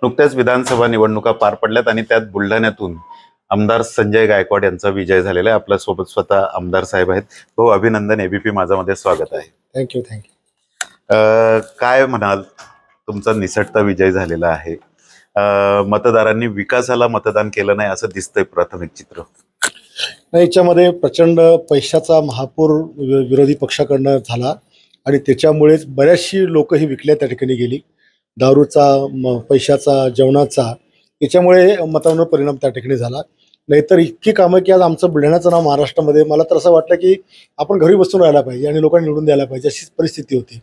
नुकत्याच विधानसभा निवडणुका पार पडल्यात आणि त्यात बुलढाण्यातून आमदार संजय गायकवाड यांचा विजय झालेला आहे। आपल्या सोबत स्वतः आमदार साहेब आहेत। भाऊ अभिनंदन, एबीपी माझामध्ये स्वागत आहे। Thank you thank you. काय म्हणाल, तुमचा निसटता विजय झालेला आहे। मतदारांनी विकासाला मतदान केलं नाही असं दिसतंय प्राथमिक चित्र। नाही, याच्यामध्ये प्रचंड पैशाचा महापूर विरोधी पक्षाकडनं झाला आणि त्याच्यामुळेच बऱ्याचशी लोक ही विकल्या त्या ठिकाणी गेली। दारूचा, पैशाचा, जेवणाचा, याच्यामुळे मतांवर परिणाम त्या ठिकाणी झाला। नाहीतर इतकी कामं की आज आमचं बुलढाण्याचं नाव महाराष्ट्रामध्ये, मला तर असं वाटलं की आपण घरी बसून राहायला पाहिजे आणि लोकांनी निवडून द्यायला पाहिजे अशीच परिस्थिती होती।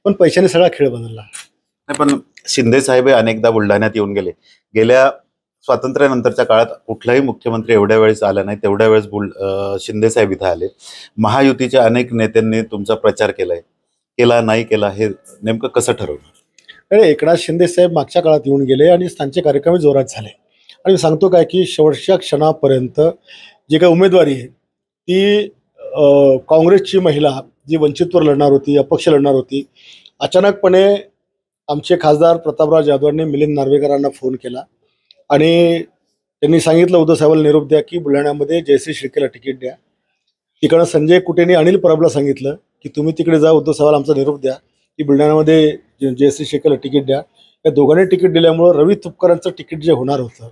पण पैशाने सगळा खेळ बदलला। नाही, पण शिंदे साहेब अनेकदा बुलढाण्यात येऊन गेले। गेल्या स्वातंत्र्यानंतरच्या काळात कुठलाही मुख्यमंत्री एवढ्या वेळेस आला नाही, तेवढ्या वेळेस शिंदे साहेब इथं आले। महायुतीच्या अनेक नेत्यांनी तुमचा प्रचार केला नाही केला, हे नेमकं कसं ठरवलं? एकनाथ शिंदे साहेब मागच्या काळात येऊन गेले आणि त्यांचे कार्यक्रम जोरात झाले। आणि मी सांगतो काय की शेवटच्या क्षणापर्यंत जी काही उमेदवारी आहे ती काँग्रेसची महिला जी वंचितवर लढणार होती, अपक्ष लढणार होती, अचानकपणे आमचे खासदार प्रतापराव जाधवांनी मिलिंद नार्वेकरांना फोन केला आणि त्यांनी सांगितलं उद्धव साहेबांना निरोप द्या की बुलढाण्यामध्ये जयश्री शिर्केला तिकीट द्या। तिकडं संजय कुटेंनी अनिल परबला सांगितलं की तुम्ही तिकडे जा, उद्धव साहेबांना आमचा निरोप द्या की बुलढाण्यामध्ये जयश्री शिर्केला तिकीट द्या। या दोघांनी तिकीट दिल्यामुळं रवी तुपकरांचं तिकीट जे होणार होतं,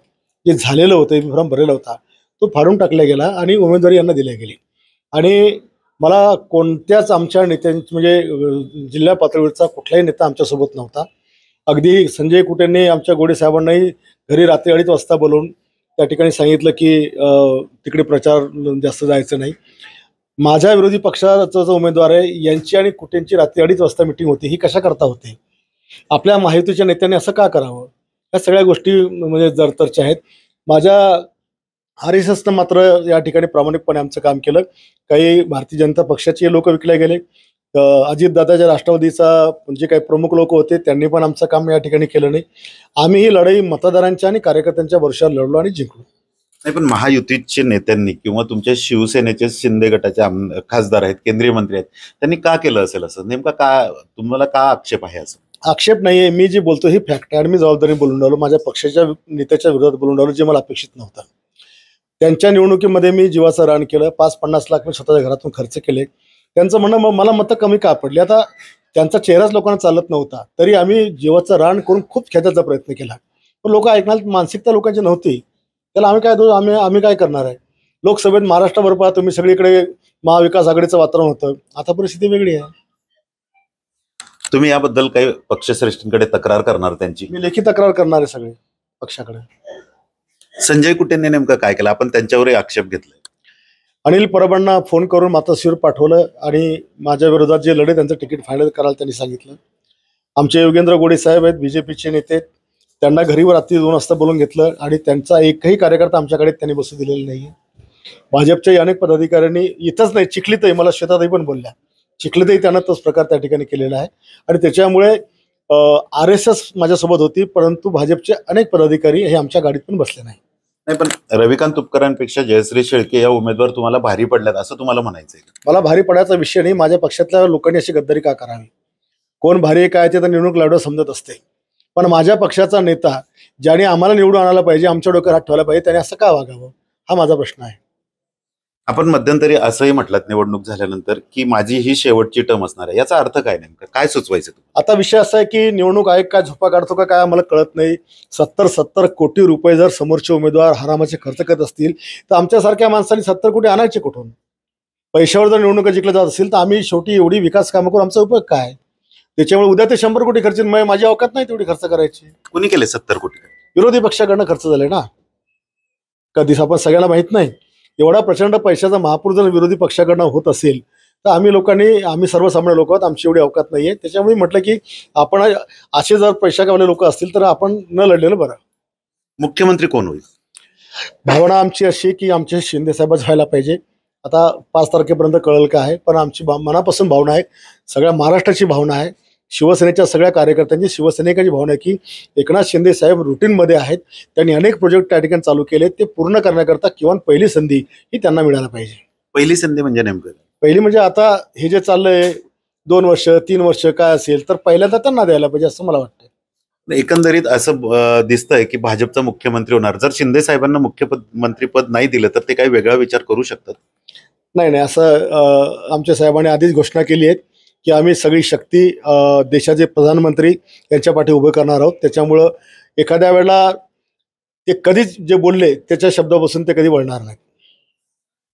जे झालेलं होतं, फॉर्म भरलेला होता, तो फाडून टाकला गेला आणि उमेदवारी यांना दिल्या गेली। आणि मला कोणत्याच आमच्या नेत्यांची म्हणजे जिल्हा पातळीवरचा कुठलाही नेता आमच्यासोबत नव्हता। अगदी संजय कुटेंनी आमच्या गोडे साहेबांनाही घरी रात्री 2:30 वाजता बोलवून त्या ठिकाणी सांगितलं की तिकडे प्रचार जास्त जायचं नाही। माझ्या विरोधी पक्षाचा जो उमेदवार आहे यांची आणि कुटेंची रात्री 2:30 वाजता मिटिंग होती, ही कशा करता होते? आपल्या महायुतीच्या नेत्यांनी असं का करावं? या सगळ्या गोष्टी म्हणजे जरतरच्या आहेत। माझ्या RSSनं मात्र या ठिकाणी प्रामाणिकपणे आमचं काम केलं। काही भारतीय जनता पक्षाचे लोक विकले गेले, अजितदादाच्या राष्ट्रवादीचा जे काही प्रमुख लोक होते त्यांनी पण आमचं काम या ठिकाणी केलं नाही। आम्ही ही लढाई मतदारांच्या आणि कार्यकर्त्यांच्या भरोश्यावर लढलो आणि जिंकलो। नाही, पण महायुतीचे नेत्यांनी किंवा तुमच्या शिवसेनेचे शिंदे गटाचे खासदार आहेत, केंद्रीय मंत्री आहेत, त्यांनी का केलं असेल असं? नेमका का तुम्हाला का आक्षेप आहे? असं आक्षेप नाही आहे, मी जे बोलतो ही फॅक्ट आहे आणि मी जबाबदारी बोलून राहिलो। माझ्या पक्षाच्या नेत्याच्या विरोधात बोलून राहिलो, जे मला अपेक्षित नव्हतं। त्यांच्या निवडणुकीमध्ये मी जीवाचं रान केलं, 5-50 लाख मी स्वतःच्या घरातून खर्च केले। त्यांचं म्हणणं मला मतं कमी का पडली? आता त्यांचा चेहराच लोकांना चालत नव्हता, तरी आम्ही जीवाचं रान करून खूप खेचायचा प्रयत्न केला, पण लोक ऐकणार मानसिकता लोकांची नव्हती। त्याला आम्ही काय करणार आहे? लोकसभेत महाराष्ट्राभर पहा तुम्ही, सगळीकडे महाविकास आघाडीचं वातावरण होतं, आता परिस्थिती वेगळी आहे। तुम्ही याबद्दल काही पक्षश्रेष्ठींकडे तक्रार करणार? त्यांची मी लेखी तक्रार करणार आहे सगळे पक्षाकडे। संजय कुटेंनी नेमकं काय केलं? आपण त्यांच्यावरही आक्षेप घेतलाय। अनिल परबांना फोन करून मातोश्रीवर पाठवलं आणि माझ्या विरोधात जे लढे त्यांचं तिकीट फायनल करायला त्यांनी सांगितलं। आमचे योगेंद्र गोडे साहेब आहेत, BJPचे नेते, त्यांना घरी रात्री 2 वाजता बोलून घेतलं आणि त्यांचा एकही कार्यकर्ता आमच्याकडे त्यांनी बसू दिलेला नाही। भाजपच्याही अनेक पदाधिकाऱ्यांनी, इथंच नाही चिखलीतही, मला श्वेताताई पण बोलल्या, चिखलीतही त्यांना तोच प्रकार त्या ठिकाणी केलेला आहे। आणि त्याच्यामुळे RSS माझ्यासोबत होती, परंतु भाजपचे अनेक पदाधिकारी हे आमच्या गाडीत पण बसले नाही। नाही, पण रविकांत तुपकरांपेक्षा जयश्री शेळके या उमेदवार तुम्हाला भारी पडल्यात असं तुम्हाला म्हणायचंय? मला भारी पडायचा विषय नाही, माझ्या पक्षातल्या लोकांनी अशी गद्दारी का करावी? कोण भारी काय ते तर निवडणूक लढवत समजत असते, पण माझ्या पक्षाचा नेता ज्याने आम्हाला निवडून आणायला पाहिजे, आमच्या डोक्यावर हात ठेवायला पाहिजे, त्याने असं का वागावं? हा माझा प्रश्न आहे। आपण मध्यंतरी असंही म्हटलं निवडणूक झाल्यानंतर की माझी ही शेवटची टर्म असणार आहे, याचा अर्थ काय? नेमकं काय सुचवायचं? आता विषय असा आहे की निवडणूक आयोग काय झोपा काढतो का काय आम्हाला कळत नाही। 70 कोटी रुपये जर समोरचे उमेदवार हरामाचे खर्च करत असतील तर आमच्यासारख्या माणसांनी 70 कोटी आणायचे कुठून? पैशावर जर निवडणुका जिंकल्या जात असेल तर आम्ही शेवटी एवढी विकास कामं करून आमचा उपयोग काय? त्याच्यामुळे उद्या ते 100 कोटी खर्च, माझी अवकात नाही तेवढी खर्च करायची। कोणी केले 70 कोटी? विरोधी पक्षाकडनं खर्च झाले ना, कधीच आपण सगळ्यांना माहित नाही। एवढा प्रचंड पैशाचा महापूर जर विरोधी पक्षाकडनं होत असेल तर आम्ही सर्वसामान्य लोक आहोत, आमची एवढी अवकात नाही आहे। त्याच्यामुळे म्हटलं की आपण असे जर पैशावाले लोक असतील तर आपण न लढलेलं बरं। मुख्यमंत्री कोण होईल? भावना आमची अशी की आमचे शिंदे साहेबच व्हायला पाहिजे। आता 5 तारखेपर्यंत कळेल का आहे, पण आमची मनापासून भावना आहे, सगळ्या महाराष्ट्राची भावना आहे, शिवसेनेच्या सगळ्या कार्यकर्त्यांची, शिवसैनिकांची भावना आहे की एकनाथ शिंदे साहेब रुटीनमध्ये आहेत, त्यांनी अनेक प्रोजेक्ट त्या ठिकाणी चालू केले, ते पूर्ण करण्याकरता किंवा पहिली संधी ही त्यांना मिळायला पाहिजे। पहिली संधी म्हणजे नेमकं? पहिली म्हणजे आता हे जे चाललंय 2 वर्ष 3 वर्ष काय असेल तर पहिल्यांदा त्यांना द्यायला पाहिजे असं मला वाटतं। एकंदरीत असं दिसतंय की भाजपचा मुख्यमंत्री होणार. जर शिंदे साहेबांना मुख्यमंत्रीपद नाही दिलं तर ते काही वेगळा विचार करू शकतात. नाही नाही, असं आमच्या साहेबांनी आधीच घोषणा केली आहे की आम्ही सगळी शक्ती देशाचे प्रधानमंत्री यांच्या पाठी उभं करणार आहोत. त्याच्यामुळं एखाद्या वेळेला ते कधीच जे बोलले त्याच्या शब्दापासून ते कधी वळणार नाही.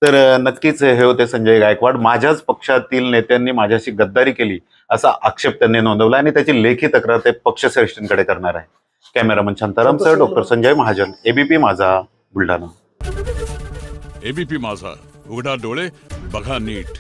तर नक्कीच हे होते संजय गायकवाड. माझ्याच पक्षातील नेत्यांनी माझ्याशी गद्दारी केली असा आक्षेप त्यांनी नोंदवला आणि त्याची लेखी तक्रार ते पक्षश्रेष्ठींकडे करणार आहे. कॅमेरामन शांतारामसह डॉक्टर संजय महाजन, एबीपी माझा, बुलढाणा. एबीपी माझा, उघडा डोळे बघा नीट.